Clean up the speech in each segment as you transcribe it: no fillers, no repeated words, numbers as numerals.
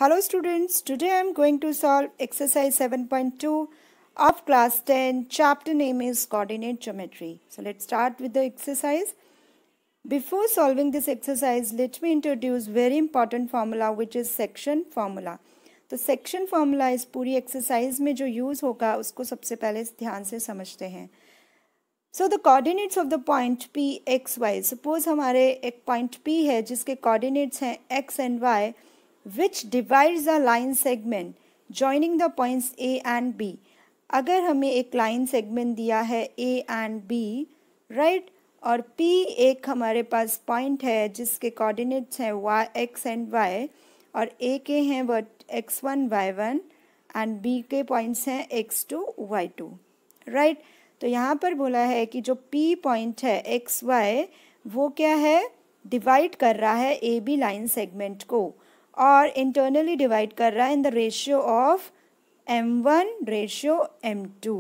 Hello students, today I am going to solve exercise 7.2 of class 10. Chapter name is coordinate geometry. So let's start with the exercise. Before solving this exercise, let me introduce very important formula which is section formula. तो section formula इस पूरी exercise में जो use होगा उसको सबसे पहले ध्यान से समझते हैं. So the coordinates of the point P X Y. Suppose हमारे एक पॉइंट पी है जिसके कोऑर्डिनेट्स हैं X and Y which divides the line segment joining the points A and B. अगर हमें एक लाइन सेगमेंट दिया है A and B, राइट, और P एक हमारे पास पॉइंट है जिसके कोऑर्डिनेट्स हैं y x एंड y और A के हैं वो x1 y1 एंड B के पॉइंट्स हैं x2 y2, राइट. तो यहाँ पर बोला है कि जो P पॉइंट है एक्स वाई वो क्या है, डिवाइड कर रहा है ए बी लाइन सेगमेंट को और इंटरनली डिवाइड कर रहा है in the ratio of m1 ratio m2,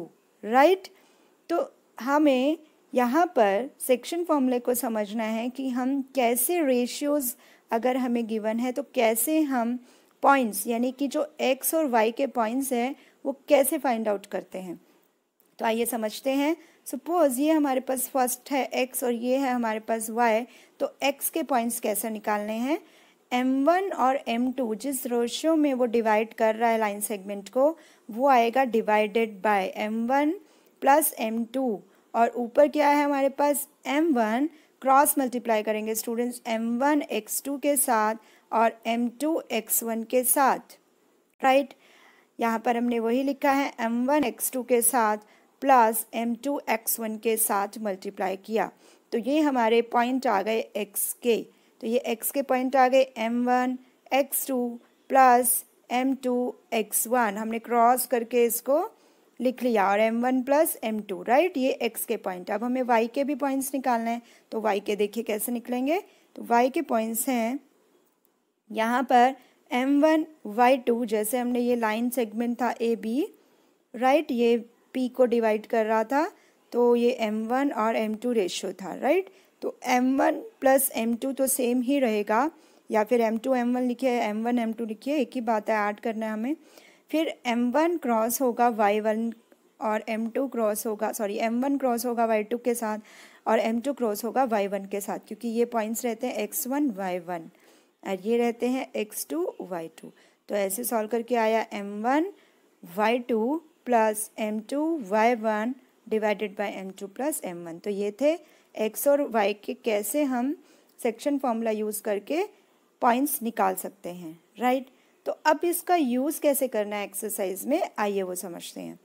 right. तो हमें यहाँ पर सेक्शन फॉर्मूले को समझना है कि हम कैसे रेशियोज अगर हमें गिवन है तो कैसे हम पॉइंट्स यानी कि जो x और y के पॉइंट्स हैं वो कैसे फाइंड आउट करते हैं. तो आइए समझते हैं. सपोज ये हमारे पास फर्स्ट है x और ये है हमारे पास y. तो x के पॉइंट्स कैसे निकालने हैं, m1 और m2 जिस रेशियो में वो डिवाइड कर रहा है लाइन सेगमेंट को वो आएगा divided by m1 plus m2 और ऊपर क्या है हमारे पास m1 क्रॉस मल्टीप्लाई करेंगे स्टूडेंट्स m1 x2 के साथ और m2 x1 के साथ, राइट. यहाँ पर हमने वही लिखा है m1 x2 के साथ प्लस m2 x1 के साथ मल्टीप्लाई किया. तो ये हमारे पॉइंट आ गए x के. तो ये x के पॉइंट आ गए m1 x2 plus m2 x1. हमने क्रॉस करके इसको लिख लिया और m1 प्लस m2, राइट. ये x के पॉइंट. अब हमें y के भी पॉइंट्स निकालना है. तो y के देखिए कैसे निकलेंगे. तो y के पॉइंट्स हैं यहाँ पर m1 y2 जैसे हमने ये लाइन सेगमेंट था ए बी, राइट, ये p को डिवाइड कर रहा था तो ये m1 और m2 रेशियो था, राइट. तो m1 प्लस m2 तो सेम ही रहेगा या फिर m2 m1 लिखिए m1 m2 लिखिए, एक ही बात है, ऐड करना है हमें. फिर m1 क्रॉस होगा y1 और m2 क्रॉस होगा m1 क्रॉस होगा y2 के साथ और m2 क्रॉस होगा y1 के साथ क्योंकि ये पॉइंट्स रहते हैं x1 y1 और ये रहते हैं x2 y2. तो ऐसे सॉल्व करके आया m1 y2 plus m2 y1 divided by m2 plus m1. तो ये थे x और y के कैसे हम सेक्शन फॉर्मूला यूज़ करके पॉइंट्स निकाल सकते हैं, राइट. तो अब इसका यूज़ कैसे करना है एक्सरसाइज में, आइए वो समझते हैं.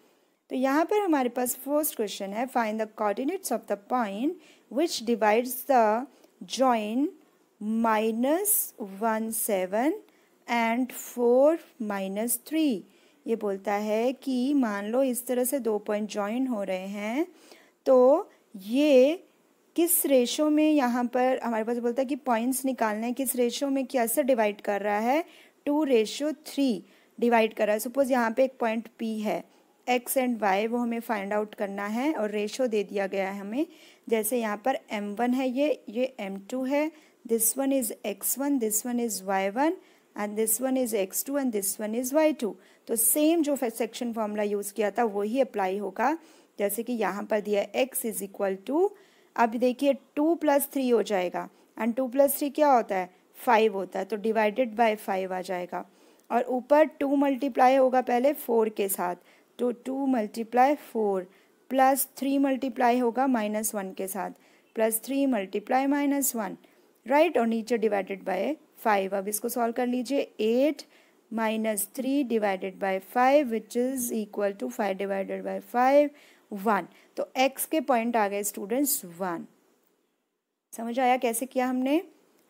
तो यहाँ पर हमारे पास फर्स्ट क्वेश्चन है, find the coordinates of the point which divides the join -1 7 and 4 -3. ये बोलता है कि मान लो इस तरह से दो पॉइंट जॉइन हो रहे हैं तो ये किस रेशो में, यहाँ पर हमारे पास बोलता है कि पॉइंट्स निकालने हैं किस रेशो में, कैसे डिवाइड कर रहा है 2:3 डिवाइड कर रहा है. सपोज यहाँ पे एक पॉइंट P है x एंड y वो हमें फाइंड आउट करना है और रेशो दे दिया गया है हमें. जैसे यहाँ पर m1 है, ये m2 है, this one is x1, this one is y1 and this one is x2 and this one is y2. तो सेम जो सेक्शन फॉर्मूला यूज़ किया था वही अप्लाई होगा. जैसे कि यहाँ पर दिया x इज इक्वल टू, अब देखिए 2 + 3 हो जाएगा एंड 2 + 3 क्या होता है 5 होता है. तो डिवाइडेड बाय 5 आ जाएगा और ऊपर 2 मल्टीप्लाई होगा पहले 4 के साथ. तो 2 × 4 प्लस 3 मल्टीप्लाई होगा -1 के साथ प्लस 3 × -1, राइट, और नीचे डिवाइडेड बाय 5. अब इसको सॉल्व कर लीजिए. 8 - 3 divided by 5 which is equal to 5 divided by 5 1. तो x के पॉइंट आ गए स्टूडेंट्स 1. समझ आया कैसे किया हमने.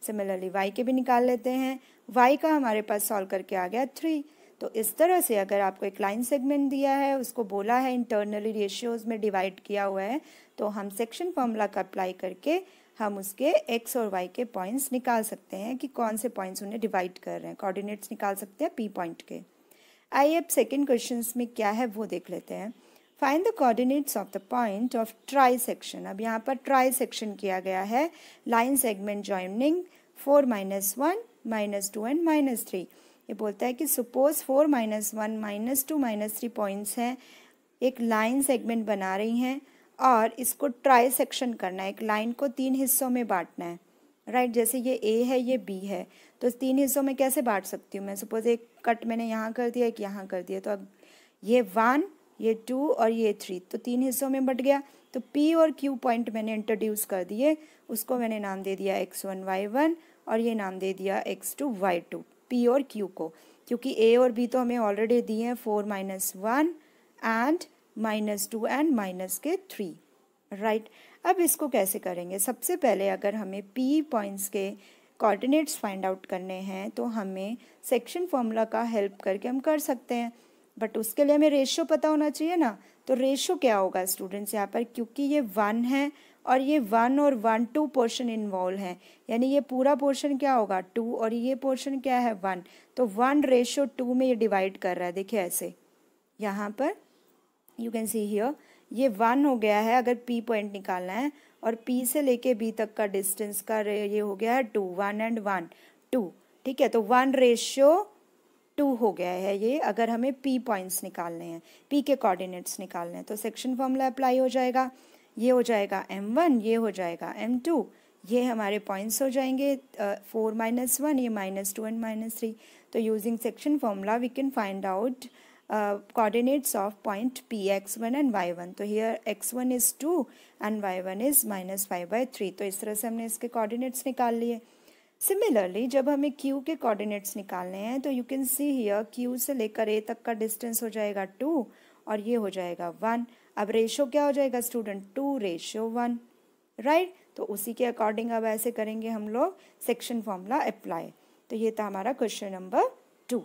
सिमिलरली y के भी निकाल लेते हैं. y का हमारे पास सॉल्व करके आ गया 3. तो इस तरह से अगर आपको एक लाइन सेगमेंट दिया है उसको बोला है इंटरनली रेशियोज में डिवाइड किया हुआ है तो हम सेक्शन फॉर्मूला का अप्लाई करके हम उसके x और y के पॉइंट्स निकाल सकते हैं कि कौन से पॉइंट्स उन्हें डिवाइड कर रहे हैं. कोऑर्डिनेट्स निकाल सकते हैं p पॉइंट के. आइए अब सेकेंड क्वेश्चन में क्या है वो देख लेते हैं. Find the coordinates of the point of try section. अब यहाँ पर ट्राई सेक्शन किया गया है लाइन सेगमेंट जॉइनिंग 4 - 1 -2 एंड -3. ये बोलता है कि सपोज 4 -1 -2 -3 पॉइंट्स हैं, एक लाइन सेगमेंट बना रही हैं और इसको ट्राई सेक्शन करना है, एक लाइन को 3 हिस्सों में बांटना है, राइट। जैसे ये ए है, ये बी है, तो 3 हिस्सों में कैसे बांट सकती हूँ मैं? सपोज एक कट मैंने यहाँ कर दिया, एक यहाँ कर दिया, तो अब ये 1, ये 2 और ये 3, तो 3 हिस्सों में बट गया। तो P और Q पॉइंट मैंने इंट्रोड्यूस कर दिए, उसको मैंने नाम दे दिया x1 y1 और ये नाम दे दिया x2 y2, P और Q को, क्योंकि A और B तो हमें ऑलरेडी दिए हैं 4 -1 एंड -2 एंड -3, राइट। अब इसको कैसे करेंगे? सबसे पहले अगर हमें P पॉइंट्स के कोऑर्डिनेट्स फाइंड आउट करने हैं तो हमें सेक्शन फॉर्मूला का हेल्प करके हम कर सकते हैं, बट उसके लिए हमें रेशियो पता होना चाहिए ना। तो रेशियो क्या होगा स्टूडेंट्स यहाँ पर, क्योंकि ये 1 है और ये 1 और 1 2 पोर्शन इन्वॉल्व है, यानी ये पूरा पोर्शन क्या होगा 2 और ये पोर्शन क्या है 1, तो 1:2 में ये डिवाइड कर रहा है। देखिए ऐसे यहाँ पर यू कैन सी हियर ये 1 हो गया है अगर P पॉइंट निकालना है, और P से लेके B तक का डिस्टेंस का ये हो गया है 2, 1 एंड 1 2, ठीक है। तो 1:2 हो गया है ये, अगर हमें P पॉइंट्स निकालने हैं, P के कोऑर्डिनेट्स निकालने हैं, तो सेक्शन फॉर्मूला अप्लाई हो जाएगा। ये हो जाएगा m1, ये हो जाएगा m2, ये हमारे पॉइंट्स हो जाएंगे 4 -1, ये -2 एंड -3। तो using section formula we can find out coordinates of point P, x1 and y1। तो here x1 is 2 and y1 is -5/3। तो इस तरह से हमने इसके कोऑर्डिनेट्स निकाल लिए। सिमिलरली जब हमें Q के कोऑर्डिनेट्स निकालने हैं तो you can see here Q से लेकर A तक का डिस्टेंस हो जाएगा 2 और ये हो जाएगा 1। अब रेशो क्या हो जाएगा स्टूडेंट? 2:1, राइट। तो उसी के अकॉर्डिंग अब ऐसे करेंगे हम लोग सेक्शन फॉर्मूला अप्लाई। तो ये था हमारा question number 2।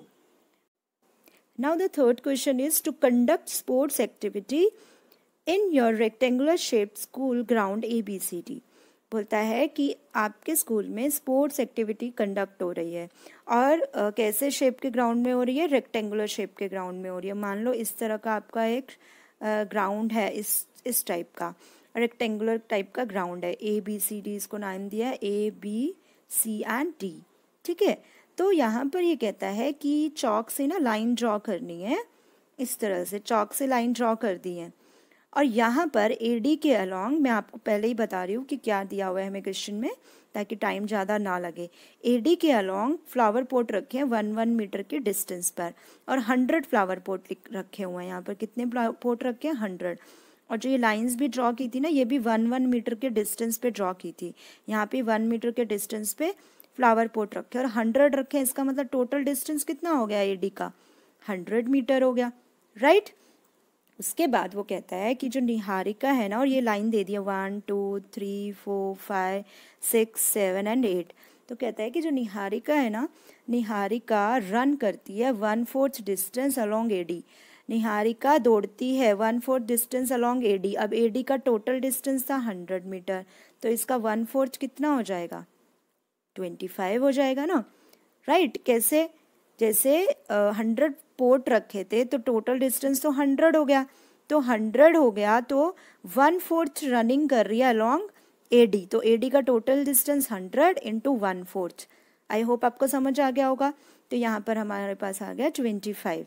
Now the third question is to conduct sports activity in your rectangular shaped school ground ABCD। बोलता है कि आपके स्कूल में स्पोर्ट्स एक्टिविटी कंडक्ट हो रही है और कैसे शेप के ग्राउंड में हो रही है? रेक्टेंगुलर शेप के ग्राउंड में हो रही है। मान लो इस तरह का आपका एक ग्राउंड है, इस टाइप का रेक्टेंगुलर टाइप का ग्राउंड है। ABCD इसको नाम दिया है ABC एंड D, ठीक है। तो यहाँ पर ये कहता है कि चॉक से ना लाइन ड्रॉ करनी है, इस तरह से चॉक से लाइन ड्रॉ कर दी है, और यहाँ पर AD के अलॉन्ग, मैं आपको पहले ही बता रही हूँ कि क्या दिया हुआ है हमें क्वेश्चन में ताकि टाइम ज़्यादा ना लगे। AD के अलॉन्ग फ्लावर पॉट रखे हैं 1 मीटर के डिस्टेंस पर और 100 फ्लावर पॉट रखे हुए हैं। यहाँ पर कितने पॉट रखे हैं? 100। और जो ये लाइंस भी ड्रॉ की थी ना, ये भी 1 मीटर के डिस्टेंस पे ड्रॉ की थी। यहाँ पे 1 मीटर के डिस्टेंस पे फ्लावर पॉट रखे और 100 रखे, इसका मतलब टोटल डिस्टेंस कितना हो गया AD का? 100 मीटर हो गया, राइट। उसके बाद वो कहता है कि जो निहारिका है ना, और ये लाइन दे दिया 1 2 3 4 5 6 7 एंड 8। तो कहता है कि जो निहारिका है ना, निहारिका रन करती है 1/4 डिस्टेंस अलोंग AD। निहारिका दौड़ती है 1/4 डिस्टेंस अलोंग AD। अब AD का टोटल डिस्टेंस था 100 मीटर, तो इसका 1/4 कितना हो जाएगा? 25 हो जाएगा ना, राइट। कैसे? जैसे 100 पोर्ट रखे थे तो टोटल डिस्टेंस तो 100 हो गया, तो 100 हो गया तो 1/4 रनिंग कर रही है अलोंग AD, तो AD का total distance 100 into 1/4। I hope आपको समझ आ गया होगा। तो यहाँ पर हमारे पास आ गया 25।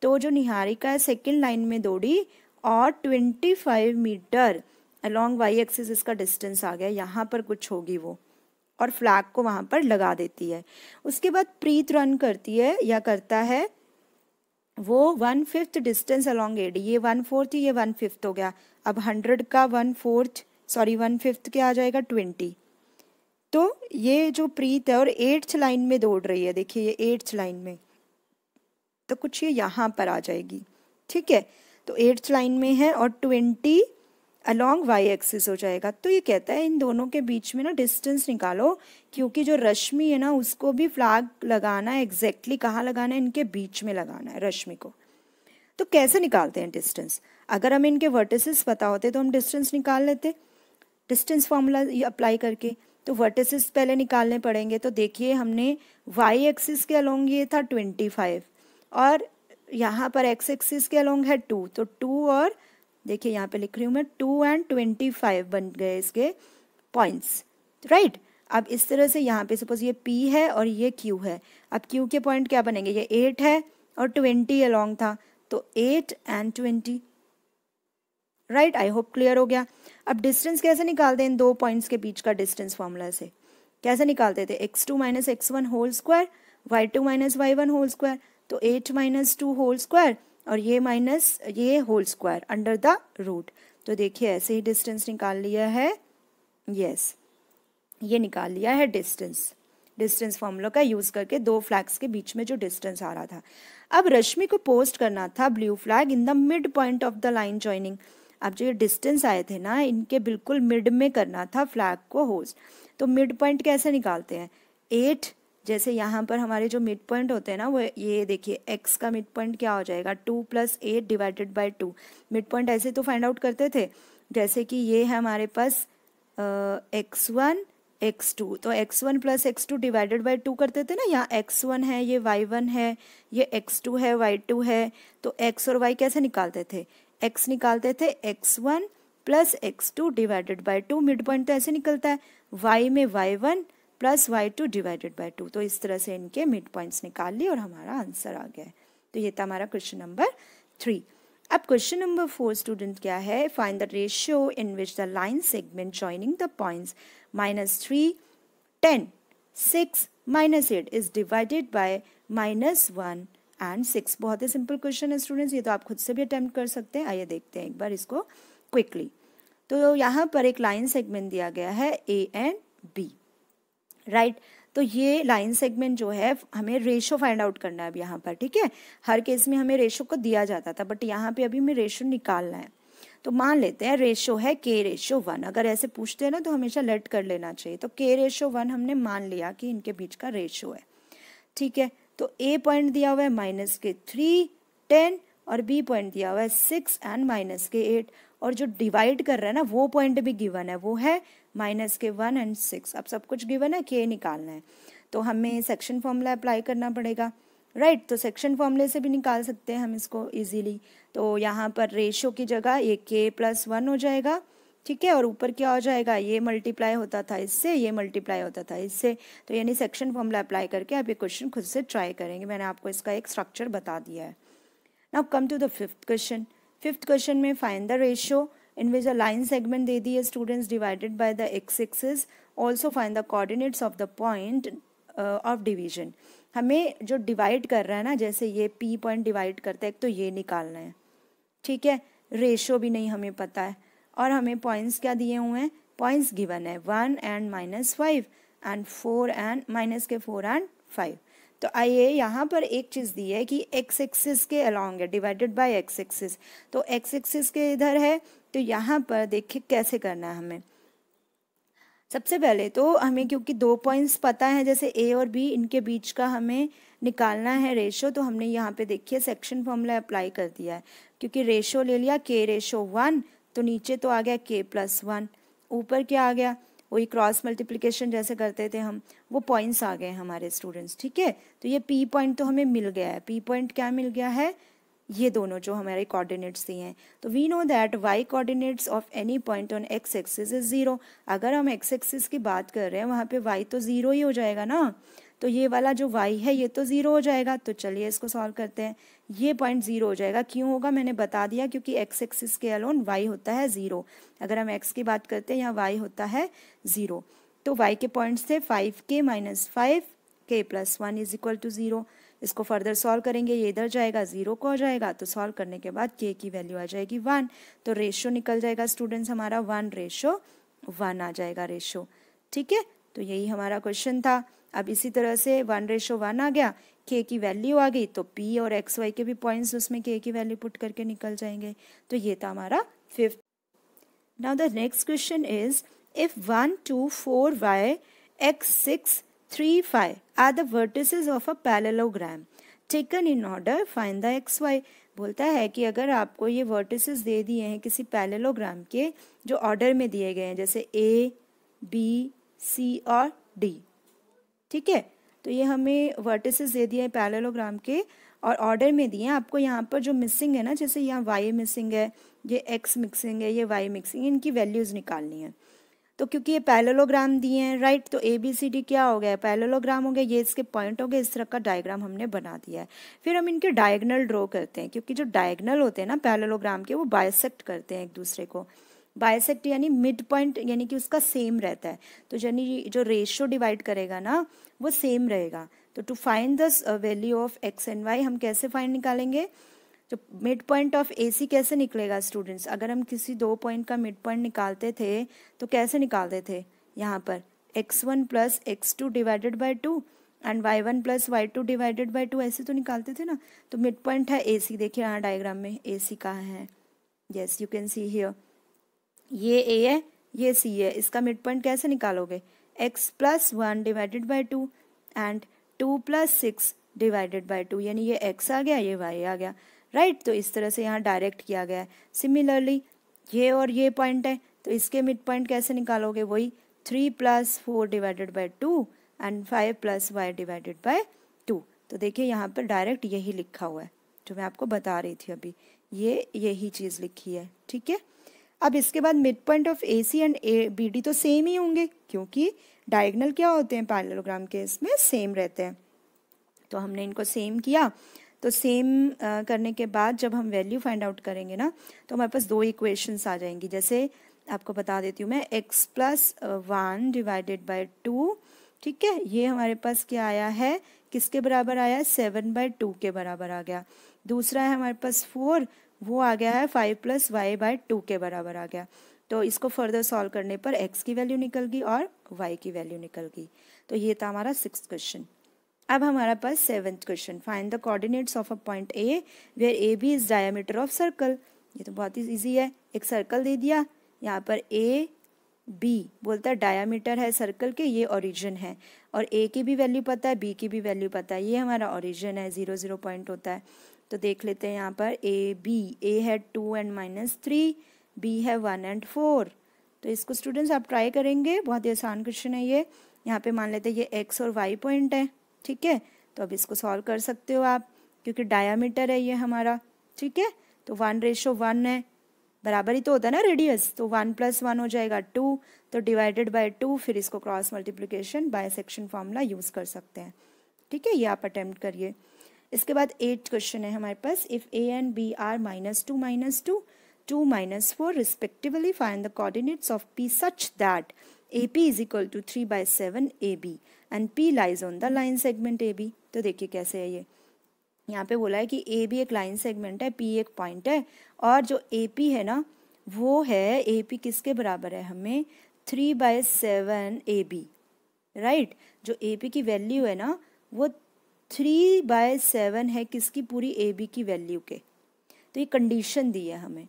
तो जो निहारिका है सेकेंड लाइन में दौड़ी और 25 मीटर अलोंग वाई एक्सिस इसका डिस्टेंस आ गया। यहाँ पर कुछ होगी वो और फ्लैग को वहाँ पर लगा देती है। उसके बाद प्रीत रन करती है या करता है वो 1/5 डिस्टेंस अलोंग AD। ये 1/4 ये 1/5 हो गया। अब 100 का 1/5 क्या आ जाएगा? 20। तो ये जो प्रीत है और 8th लाइन में दौड़ रही है, देखिए ये 8th लाइन में, तो कुछ ये यहाँ पर आ जाएगी, ठीक है। तो 8th लाइन में है और 20 अलोंग वाई एक्सिस हो जाएगा। तो ये कहता है इन दोनों के बीच में ना डिस्टेंस निकालो, क्योंकि जो रश्मि है ना उसको भी फ्लैग लगाना है। एग्जैक्टली कहाँ लगाना है? इनके बीच में लगाना है रश्मि को। तो कैसे निकालते हैं डिस्टेंस? अगर हमें इनके वर्टिसेस पता होते तो हम डिस्टेंस निकाल लेते डिस्टेंस फॉर्मूला अप्लाई करके। तो वर्टिसेस पहले निकालने पड़ेंगे। तो देखिए हमने वाई एक्सिस के अलोंग ये था 25 और यहाँ पर एक्स एक्सिस के अलोंग है 2, तो 2 और देखिए यहाँ पे लिख रही हूँ मैं 2 एंड 25 बन गए इसके पॉइंट्स, राइट। अब इस तरह से यहाँ पे सपोज ये P है और ये Q है, अब Q के पॉइंट क्या बनेंगे, ये 8 है और 20 अलोंग था, तो 8 and 20, right. I hope clear हो गया। अब डिस्टेंस कैसे निकालते हैं इन दो पॉइंट्स के बीच का डिस्टेंस फॉर्मूला से, कैसे निकालते थे, x2 minus x1 whole square, y2 minus y1 whole square, तो 8 माइनस 2 होल स्क्वायर और ये माइनस ये whole square under the root. तो देखिए ऐसे ही डिस्टेंस निकाल लिया है, यस ये निकाल लिया है डिस्टेंस फॉर्मूला का यूज करके दो फ्लैग्स के बीच में जो डिस्टेंस आ रहा था। अब रश्मि को पोस्ट करना था blue flag in the mid point of the line joining. अब जो ये डिस्टेंस आए थे ना, इनके बिल्कुल मिड में करना था फ्लैग को होस्ट। तो मिड पॉइंट कैसे निकालते हैं, 8, जैसे यहाँ पर हमारे जो मिड पॉइंट होते हैं ना, वो ये देखिए x का मिड पॉइंट क्या हो जाएगा, 2 + 8 डिवाइडेड बाय 2। मिड पॉइंट ऐसे तो फाइंड आउट करते थे, जैसे कि ये है हमारे पास x1 x2, तो x1 + x2 डिवाइडेड बाय 2 करते थे ना, यहाँ x1 है, ये y1 है, ये x2 है, y2 है, तो x और y कैसे निकालते थे, x निकालते थे x1 + x2 divided by 2, mid point तो ऐसे निकलता है, y में y1 + y2 डिवाइडेड बाय 2। तो इस तरह से इनके मिड पॉइंट्स निकाल लिए और हमारा आंसर आ गया है। तो ये था हमारा क्वेश्चन नंबर 3। अब क्वेश्चन नंबर 4 स्टूडेंट क्या है, find the ratio in which the line segment joining the points -3, 10, 6, -8 is divided by -1 and 6। बहुत ही सिंपल क्वेश्चन है स्टूडेंट्स, ये तो आप खुद से भी अटेम्प्ट कर सकते हैं। आइए देखते हैं एक बार इसको क्विकली। तो यहाँ पर एक लाइन सेगमेंट दिया गया है A and B, राइट। तो ये लाइन सेगमेंट जो है हमें रेशो फाइंड आउट करना है अब यहाँ पर, ठीक है। हर केस में हमें रेशो को दिया जाता था, बट यहाँ पे अभी हमें रेशो निकालना है। तो मान लेते हैं रेशो है K/1। अगर ऐसे पूछते हैं ना तो हमेशा लेट कर लेना चाहिए। तो K/1 हमने मान लिया कि इनके बीच का रेशो है, ठीक है। तो A पॉइंट दिया हुआ है -3, 10 और B पॉइंट दिया हुआ है 6 एंड -8, और जो डिवाइड कर रहा है ना वो पॉइंट भी गिवन है, वो है -1 एंड 6। अब सब कुछ गिवन है, K निकालना है, तो हमें सेक्शन फॉर्मूला अप्लाई करना पड़ेगा, राइट। तो सेक्शन फॉर्मूले से भी निकाल सकते हैं हम इसको इजीली। तो यहाँ पर रेशो की जगह ये K+1 हो जाएगा, ठीक है, और ऊपर क्या हो जाएगा, ये मल्टीप्लाई होता था इससे, ये मल्टीप्लाई होता था इससे। तो यानी सेक्शन फॉर्मूला अप्लाई करके आप ये क्वेश्चन खुद से ट्राई करेंगे। मैंने आपको इसका एक स्ट्रक्चर बता दिया है। Now come to the fifth question. Fifth question में find the ratio in which a line segment दे दी है students divided by the x axis, also find the coordinates of the point of division. हमें जो divide कर रहा है ना, जैसे ये P पॉइंट डिवाइड करता है, एक तो ये निकालना है, ठीक है। रेशियो भी नहीं हमें पता है, और हमें पॉइंट्स क्या दिए हुए हैं, पॉइंट्स गिवन है 1 and -5 एंड 4 and -4 and 5। तो आइए यहाँ पर एक चीज़ दी है कि x एक्सिस के अलॉन्ग है, डिवाइडेड बाय x एक्सिस। तो x एक्सिस के इधर है, तो यहाँ पर देखिए कैसे करना है हमें। सबसे पहले तो हमें क्योंकि दो पॉइंट्स पता है, जैसे A और B, इनके बीच का हमें निकालना है रेशो। तो हमने यहाँ पे देखिए सेक्शन फॉर्मूला अप्लाई कर दिया है, क्योंकि रेशो ले लिया K/1, तो नीचे तो आ गया K+1, ऊपर क्या आ गया, वही क्रॉस मल्टीप्लिकेशन जैसे करते थे हम, वो पॉइंट्स आ गए हमारे स्टूडेंट्स, ठीक है। तो ये P पॉइंट तो हमें मिल गया है, P पॉइंट क्या मिल गया है, ये दोनों जो हमारे कोऑर्डिनेट्स दिए हैं। तो we know that y coordinates of any point on x axis is 0। अगर हम x एक्सिस की बात कर रहे हैं, वहाँ पे y तो 0 ही हो जाएगा ना, तो ये वाला जो y है ये तो 0 हो जाएगा। तो चलिए इसको सॉल्व करते हैं। ये पॉइंट 0 हो जाएगा, क्यों होगा मैंने बता दिया, क्योंकि x एक्सिस के अलोन y होता है 0। अगर हम x की बात करते हैं, यहाँ y होता है 0। तो y के पॉइंट्स थे 5k - 5, K+1 = 0। इसको फर्दर सॉल्व करेंगे, ये इधर जाएगा 0 को हो जाएगा, तो सॉल्व करने के बाद k की वैल्यू आ जाएगी 1। तो रेशो निकल जाएगा स्टूडेंट्स हमारा 1/1 आ जाएगा रेशो, ठीक है। तो यही हमारा क्वेश्चन था। अब इसी तरह से 1/1 आ गया, k की वैल्यू आ गई, तो p और x y के भी पॉइंट्स उसमें k की वैल्यू पुट करके निकल जाएंगे। तो ये था हमारा fifth. Now the next question is, if 1, 2, 4, y, x, 6, 3, 5 are the vertices of a parallelogram taken in order, find the xy। बोलता है कि अगर आपको ये वर्टिसेस दे दिए हैं किसी पैरेललोग्राम के, जो ऑर्डर में दिए गए हैं, जैसे A, B, C और D, ठीक है। तो ये हमें वर्टिसेस दे दिए हैं पैरेललोग्राम के और ऑर्डर में दिए हैं। आपको यहाँ पर जो मिसिंग है ना, जैसे यहाँ y मिसिंग है, ये x मिसिंग है, ये y मिसिंग है, इनकी वैल्यूज़ निकालनी है। तो क्योंकि ये पैरेललोग्राम दिए हैं, राइट, तो ABCD क्या हो गया, पैरेललोग्राम हो गया, ये इसके पॉइंट हो गए, इस तरह का डायग्राम हमने बना दिया है। फिर हम इनके डायगोनल ड्रॉ करते हैं, क्योंकि जो डायगोनल होते हैं ना पैरेललोग्राम के, वो बाइसेक्ट करते हैं एक दूसरे को। बाइसेक्ट यानी मिड पॉइंट, यानी कि उसका सेम रहता है, तो यानी जो रेशियो डिवाइड करेगा ना वो सेम रहेगा। तो to find the value of x and y हम कैसे फाइंड निकालेंगे, तो मिड पॉइंट ऑफ AC कैसे निकलेगा स्टूडेंट्स, अगर हम किसी दो पॉइंट का मिड पॉइंट निकालते थे तो कैसे निकालते थे, यहाँ पर x1 plus x2 divided by 2 and y1 plus y2 divided by 2, ऐसे तो निकालते थे ना। तो मिड पॉइंट है AC, देखिए यहाँ डायग्राम में AC कहाँ है, yes you can see here, ये A है, ये C है, इसका मिड पॉइंट कैसे निकालोगे, x plus 1 divided by 2 and 2 plus 6 divided by 2, यानी ये x आ गया, ये y आ गया, राइट। तो इस तरह से यहाँ डायरेक्ट किया गया है। सिमिलरली ये और ये पॉइंट है, तो इसके मिड पॉइंट कैसे निकालोगे, वही 3 plus 4 divided by 2 and 5 plus y divided by 2। तो देखिए यहाँ पर डायरेक्ट यही लिखा हुआ है जो मैं आपको बता रही थी अभी, ये यही चीज़ लिखी है, ठीक है। अब इसके बाद mid point of AC and BD तो सेम ही होंगे, क्योंकि डायगोनल क्या होते हैं पैरेललोग्राम के, इसमें सेम रहते हैं। तो हमने इनको सेम किया, तो सेम करने के बाद जब हम वैल्यू फाइंड आउट करेंगे ना, तो हमारे पास दो इक्वेशंस आ जाएंगी। जैसे आपको बता देती हूँ मैं, x प्लस 1 डिवाइडेड बाई 2, ठीक है, ये हमारे पास क्या आया है, किसके बराबर आया है, 7/2 के बराबर आ गया। दूसरा है हमारे पास 4, वो आ गया है 5 प्लस y बाई 2 के बराबर आ गया। तो इसको फर्दर सॉल्व करने पर x की वैल्यू निकल गई और y की वैल्यू निकल गई। तो ये था हमारा 6th क्वेश्चन। अब हमारा पास 7th question, find the coordinates of a point A where AB is diameter of circle. ये तो बहुत ही इजी है, एक सर्कल दे दिया, यहाँ पर AB बोलता है डायमीटर है सर्कल के, ये ओरिजिन है, और A की भी वैल्यू पता है, B की भी वैल्यू पता है, ये हमारा ओरिजिन है, 0 0 पॉइंट होता है। तो देख लेते हैं यहाँ पर AB, A है 2 एंड -3, B है 1 एंड 4। तो इसको स्टूडेंट्स आप ट्राई करेंगे, बहुत ही आसान क्वेश्चन है ये। यहाँ पे मान लेते हैं ये x और y पॉइंट है, ठीक है। तो अब इसको सॉल्व कर सकते हो आप, क्योंकि डायामीटर है ये हमारा, ठीक है। तो 1:1 है, बराबर ही तो होता है ना रेडियस, तो 1 + 1 हो जाएगा 2, तो डिवाइडेड बाय 2, फिर इसको cross multiplication by section formula use कर सकते हैं, ठीक है। ये आप अटेम्प्ट करिए। इसके बाद 8th क्वेश्चन है हमारे पास, if A and B are -2 -2 2 -4 respectively, find the coordinates of P such that AP is equal to 3/7 AB and P lies on the line segment AB। तो देखिए कैसे है ये, यहाँ पे बोला है कि AB एक लाइन सेगमेंट है, P एक पॉइंट है, और जो AP है ना वो है, AP किसके बराबर है, हमें 3/7 AB, राइट। जो AP की वैल्यू है ना वो 3/7 है, किसकी, पूरी AB की वैल्यू के। तो ये कंडीशन दी है हमें,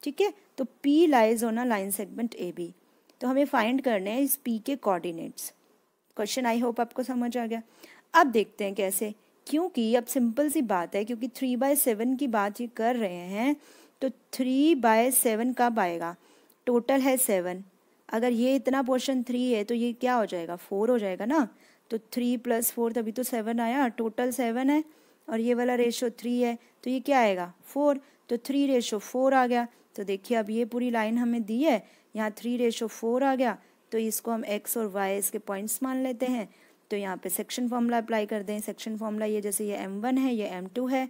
ठीक है। तो P lies on a line segment AB, तो हमें फाइंड करने हैं इस P के कोऑर्डिनेट्स। क्वेश्चन आई होप आपको समझ आ गया। अब देखते हैं कैसे, क्योंकि अब सिंपल सी बात है, क्योंकि 3/7 की बात ये कर रहे हैं, तो 3/7 कब आएगा, टोटल है 7, अगर ये इतना पोर्शन 3 है तो ये क्या हो जाएगा, 4 हो जाएगा ना। तो 3 + 4 तभी तो 7 आया, टोटल 7 है, और ये वाला रेशो 3 है, तो ये क्या आएगा 4, तो 3:4 आ गया। तो देखिए अब ये पूरी लाइन हमें दी है, यहाँ 3:4 आ गया, तो इसको हम x और y इसके पॉइंट्स मान लेते हैं। तो यहाँ पे सेक्शन फॉर्मूला अप्लाई कर दें। सेक्शन फॉर्मूला ये, जैसे ये m1 है, ये m2 है,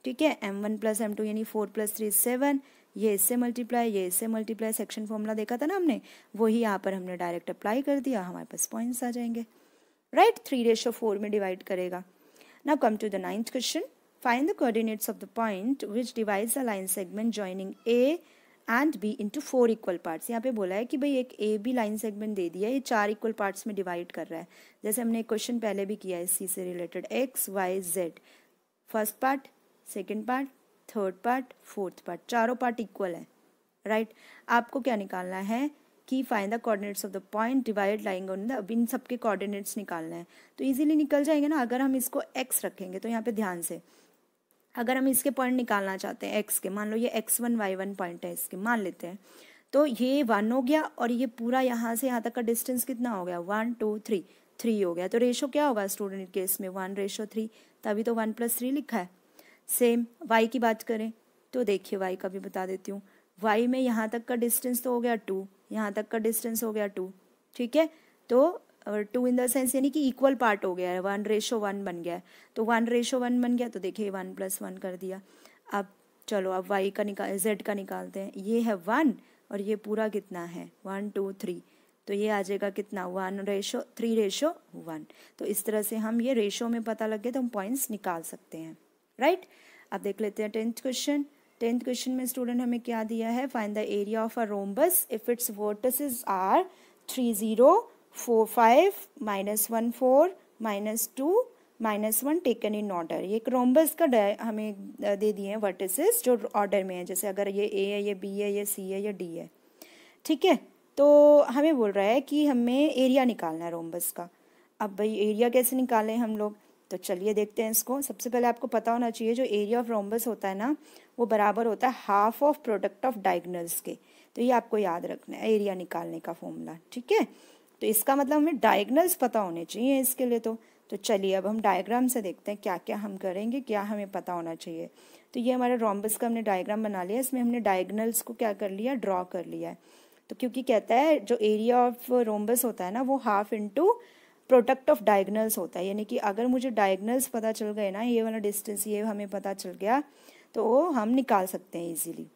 ठीक है, m1 + m2 यानी 4 + 3 7, ये इससे मल्टीप्लाई, ये इससे मल्टीप्लाई, सेक्शन फॉर्मूला देखा था ना हमने, वही यहाँ पर हमने डायरेक्ट अप्लाई कर दिया, हमारे पास पॉइंट्स आ जाएंगे, राइट। 3:4 में डिवाइड करेगा। Now come to the 9th question, find the coordinates of the point which divides a line segment joining A and B into 4 equal parts. यहाँ पे बोला है कि भाई एक AB लाइन सेगमेंट दे दिया है, ये 4 इक्वल पार्ट्स में डिवाइड कर रहा है, जैसे हमने एक क्वेश्चन पहले भी किया है इसी से related, x y z, first part, second part, third part, fourth part, चारों पार्ट इक्वल है, राइट। आपको क्या निकालना है कि find the coordinates of the point divide lying on the, अब इन सबके कोऑर्डिनेट्स निकालना है, तो इजीली निकल जाएंगे ना अगर हम इसको x रखेंगे। तो यहाँ पे ध्यान से, अगर हम इसके पॉइंट निकालना चाहते हैं x के, मान लो ये x1 y1 पॉइंट है इसके, मान लेते हैं, तो ये 1 हो गया, और ये पूरा यहाँ से यहाँ तक का डिस्टेंस कितना हो गया, 1 2 3 3 हो गया। तो रेशो क्या होगा स्टूडेंट के इसमें, 1:3, तभी तो 1 + 3 लिखा है। सेम y की बात करें तो देखिए y का भी बता देती हूँ, y में यहाँ तक का डिस्टेंस तो हो गया 2, यहाँ तक का डिस्टेंस हो गया 2, ठीक है। तो 2 इन द सेंस यानी कि इक्वल पार्ट हो गया है, 1:1 बन गया है। तो 1:1 बन गया तो देखिए 1 + 1 कर दिया। अब चलो अब y का z का निकालते हैं। ये है 1 और ये पूरा कितना है 1 2 3, तो ये आ जाएगा कितना 1:3:1। तो इस तरह से हम ये रेशो में पता लग गया तो हम पॉइंट्स निकाल सकते हैं, राइट। अब देख लेते हैं 10th क्वेश्चन। 10th क्वेश्चन में स्टूडेंट हमें क्या दिया है, find the area of a rhombus if its vertices are 3 0 4 5 -1 4 -2 -1 taken in order. ये एक रोम्बस का हमें दे दिए हैं वर्टिसेस जो ऑर्डर में है, जैसे अगर ये ए है, ये बी है, ये सी है, ये डी है, ठीक है। तो हमें बोल रहा है कि हमें एरिया निकालना है रोम्बस का। अब भाई एरिया कैसे निकालें हम लोग, तो चलिए देखते हैं इसको। सबसे पहले आपको पता होना चाहिए जो एरिया ऑफ रोम्बस होता है ना, वो बराबर होता है half of product of diagonals के। तो ये आपको याद रखना है एरिया निकालने का फॉर्मूला, ठीक है। तो इसका मतलब हमें डायगोनल्स पता होने चाहिए इसके लिए। तो चलिए अब हम डायग्राम से देखते हैं क्या क्या हम करेंगे, क्या हमें पता होना चाहिए। तो ये हमारा रोम्बस का हमने डायग्राम बना लिया, इसमें हमने डायगोनल्स को क्या कर लिया, ड्रॉ कर लिया है। तो क्योंकि कहता है जो एरिया ऑफ रोम्बस होता है ना, वो half into product of diagonals होता है। यानी कि अगर मुझे डायगोनल्स पता चल गए ना, ये वाला डिस्टेंस ये हमें पता चल गया, तो हम निकाल सकते हैं इजीली।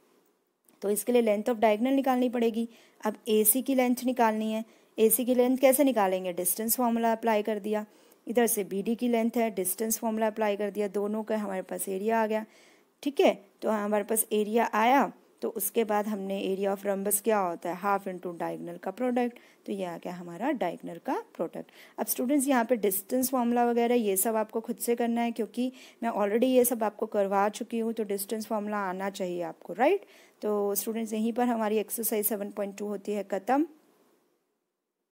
तो इसके लिए लेंथ ऑफ डायगोनल निकालनी पड़ेगी। अब AC की लेंथ निकालनी है। AC की लेंथ कैसे निकालेंगे, डिस्टेंस फार्मूला अप्लाई कर दिया। इधर से BD की लेंथ है, डिस्टेंस फार्मूला अप्लाई कर दिया, दोनों का हमारे पास एरिया आ गया, ठीक है। तो हमारे पास एरिया आया, तो उसके बाद हमने एरिया ऑफ रोम्बस क्या होता है, हाफ इंटू डायगोनल का प्रोडक्ट। तो ये आ गया हमारा डायगोनल का प्रोडक्ट। अब स्टूडेंट्स यहाँ पे डिस्टेंस फार्मूला वगैरह ये सब आपको खुद से करना है, क्योंकि मैं ऑलरेडी ये सब आपको करवा चुकी हूँ, तो डिस्टेंस फार्मूला आना चाहिए आपको, राइट। तो स्टूडेंट्स यहीं पर हमारी एक्सरसाइज 7.2 होती है ख़त्म।